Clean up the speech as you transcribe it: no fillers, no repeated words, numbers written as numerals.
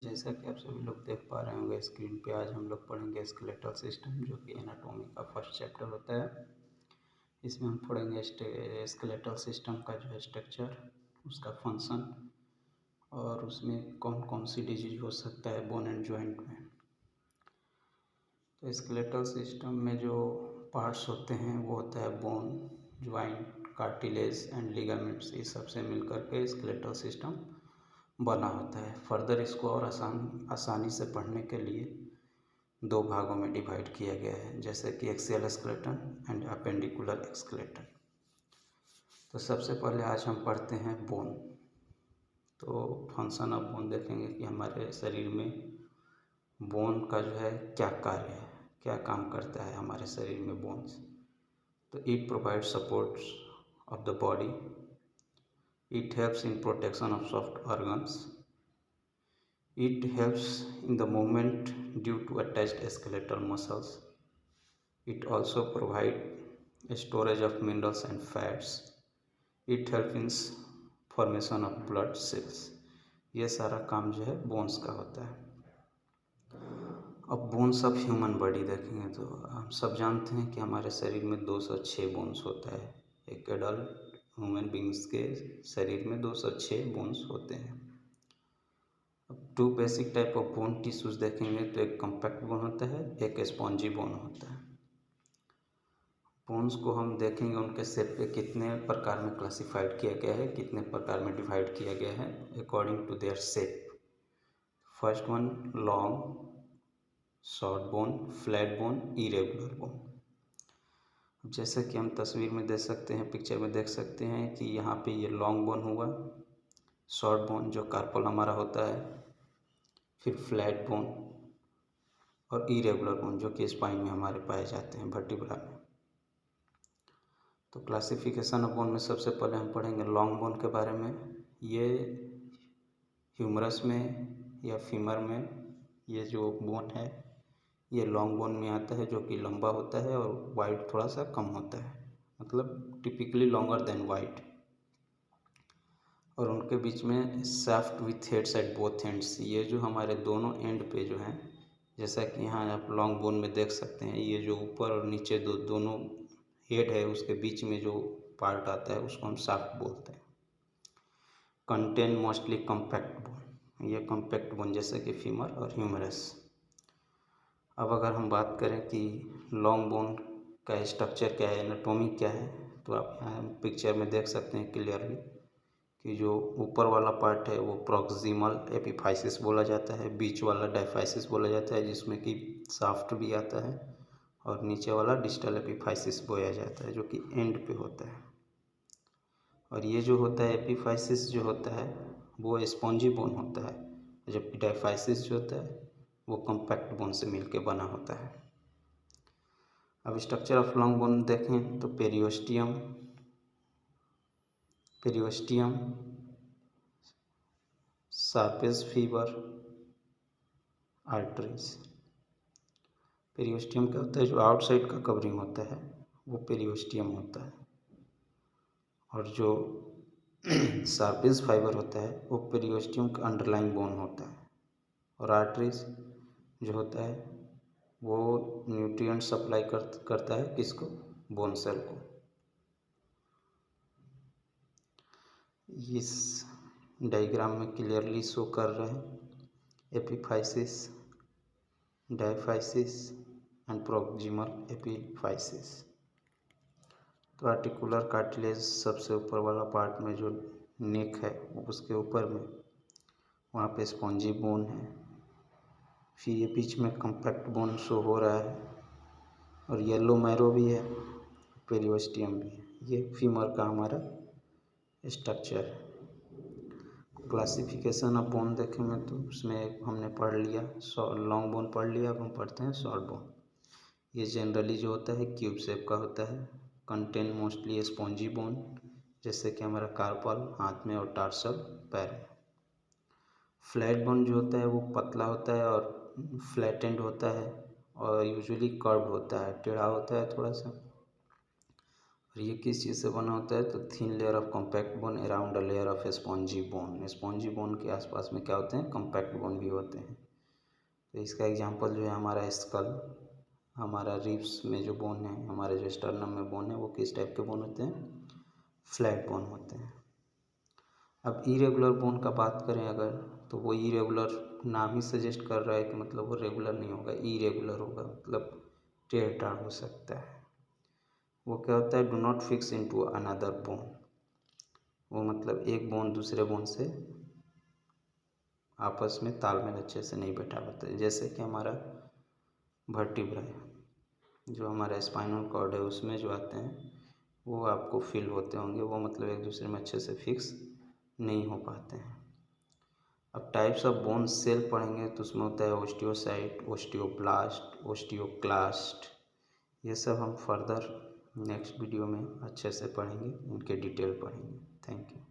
जैसा कि आप सभी लोग देख पा रहे होंगे स्क्रीन पे, आज हम लोग पढ़ेंगे स्केलेटल सिस्टम, जो कि एनाटॉमी का फर्स्ट चैप्टर होता है। इसमें हम पढ़ेंगे स्केलेटल सिस्टम का जो है स्ट्रक्चर, उसका फंक्शन और उसमें कौन कौन सी डिजीज हो सकता है बोन एंड जॉइंट में। तो स्केलेटल सिस्टम में जो पार्ट्स होते हैं वो होता है bone, joint, cartilage and ligaments. ये सबसे मिलकर के स्केलेटल सिस्टम बना होता है। फर्दर इसको और आसानी से पढ़ने के लिए दो भागों में डिवाइड किया गया है, जैसे कि axial skeleton and appendicular skeleton. तो सबसे पहले आज हम पढ़ते हैं बोन। तो फंक्शन ऑफ बोन देखेंगे कि हमारे शरीर में बोन का जो है क्या कार्य है, क्या काम करता है हमारे शरीर में बोन्स। तो it provide support of the body, it helps in protection of soft organs, it helps in the movement due to attached skeletal muscles. It also provides a storage of minerals and fats. It helps in formation of blood cells. ये सारा काम जो है bones का होता है। अब bones of human body देखेंगे तो हम सब जानते हैं कि हमारे शरीर में 206 बोन्स होता है। एक एडल्ट ह्यूमन बींग्स के शरीर में 206 बोन्स होते हैं। अब two basic type of bone tissues देखेंगे तो एक कॉम्पैक्ट बोन होता है, एक स्पॉन्जी बोन होता है। बोन्स को हम देखेंगे उनके शेप पे कितने प्रकार में क्लासिफाइड किया गया है, कितने प्रकार में डिवाइड किया गया है according to their shape. First one long, short bone, flat bone, irregular bone. जैसे कि हम तस्वीर में देख सकते हैं, पिक्चर में देख सकते हैं कि यहाँ पे ये लॉन्ग बोन हुआ, शॉर्ट बोन जो कार्पल हमारा होता है, फिर फ्लैट बोन और इरेगुलर बोन जो कि स्पाइन में हमारे पाए जाते हैं, वर्टिब्रा में। तो क्लासिफिकेशन ऑफ बोन में सबसे पहले हम पढ़ेंगे लॉन्ग बोन के बारे में। ये ह्यूमरस में या फीमर में ये जो बोन है ये लॉन्ग बोन में आता है, जो कि लंबा होता है और वाइड थोड़ा सा कम होता है, मतलब टिपिकली लॉन्गर देन वाइड। और उनके बीच में shaft with heads at both ends. ये जो हमारे दोनों एंड पे जो हैं, जैसा कि यहाँ आप लॉन्ग बोन में देख सकते हैं, ये जो ऊपर और नीचे दोनों हेड है उसके बीच में जो पार्ट आता है उसको हम शाफ्ट बोलते हैं। कंटेन मोस्टली कॉम्पैक्ट बोन, ये कॉम्पैक्ट बोन जैसे कि फीमर और ह्यूमरस। अब अगर हम बात करें कि लॉन्ग बोन का स्ट्रक्चर क्या है, एनाटॉमी क्या है, तो आप यहाँ पिक्चर में देख सकते हैं क्लियरली कि जो ऊपर वाला पार्ट है वो प्रॉक्सिमल एपिफाइसिस बोला जाता है, बीच वाला डायफाइसिस बोला जाता है जिसमें कि शाफ्ट भी आता है, और नीचे वाला डिस्टल एपिफाइसिस बोला जाता है जो कि एंड पे होता है। और ये जो होता है एपिफाइसिस जो होता है वो स्पॉन्जी बोन होता है, जबकि डायफाइसिस जो होता है वो कॉम्पैक्ट बोन से मिलके बना होता है। अब स्ट्रक्चर ऑफ लॉन्ग बोन देखें तो पेरियोस्टियम, सार्पेस फीवर, आर्टरीज। पेरियोस्टियम क्या होता है, जो आउटसाइड का कवरिंग होता है वो पेरियोस्टियम होता है, और जो सार्पेस फाइबर होता है वो पेरियोस्टियम का अंडरलाइंग बोन होता है, और आर्टरीज जो होता है वो न्यूट्रिएंट सप्लाई करता है किसको, बोन सेल को। इस डायग्राम में क्लियरली शो कर रहे हैं epiphysis, diaphysis and proximal epiphysis. तो आर्टिकुलर कार्टिलेज सबसे ऊपर वाला पार्ट में जो नेक है उसके ऊपर में वहाँ पे स्पॉन्जी बोन है, फिर ये बीच में कॉम्पैक्ट बोन शो हो रहा है, और येलो मैरो भी है, पेरियोस्टियम भी है। ये फीमर का हमारा स्ट्रक्चर है। क्लासिफिकेशन ऑफ बोन देखेंगे तो उसमें हमने पढ़ लिया लॉन्ग बोन पढ़ लिया, अब हम पढ़ते हैं शॉर्ट बोन। ये जनरली जो होता है क्यूब शेप का होता है, कंटेन मोस्टली स्पॉन्जी बोन, जैसे कि हमारा कार्पल हाथ में और टार्सल पैर में। फ्लैट बोन जो होता है वो पतला होता है और फ्लैटेंड होता है और यूजुअली कर्व्ड होता है, टेढ़ा होता है थोड़ा सा। ये किस चीज़ से बना होता है, तो thin layer of compact bone around a layer of spongy bone. Spongy bone के आसपास में क्या होते हैं, कॉम्पैक्ट बोन भी होते हैं। तो इसका एग्जांपल जो है हमारा स्कल, हमारा रिब्स में जो बोन है, हमारे जो स्टर्नम में बोन है, वो किस टाइप के बोन होते हैं, फ्लैट बोन होते हैं। अब इरेगुलर बोन का बात करें अगर, तो वो इरेगुलर नाम ही सजेस्ट कर रहा है कि मतलब वो रेगुलर नहीं होगा, इरेगुलर होगा, मतलब टेढ़ टाढ़ हो सकता है। वो क्या होता है, do not fix into another bone. वो मतलब एक बोन दूसरे बोन से आपस में तालमेल अच्छे से नहीं बैठा पाते। जैसे कि हमारा वर्टिब्रा है, जो हमारा स्पाइनल कॉर्ड है, उसमें जो आते हैं वो आपको फील होते होंगे, वो मतलब एक दूसरे में अच्छे से फिक्स नहीं हो पाते हैं। अब टाइप्स ऑफ बोन सेल पढ़ेंगे तो उसमें होता है ओस्टियोसाइट, ओस्टियोब्लास्ट, ओस्टियोक्लास्ट। ये सब हम फर्दर नेक्स्ट वीडियो में अच्छे से पढ़ेंगे, इनके डिटेल पढ़ेंगे। Thank you.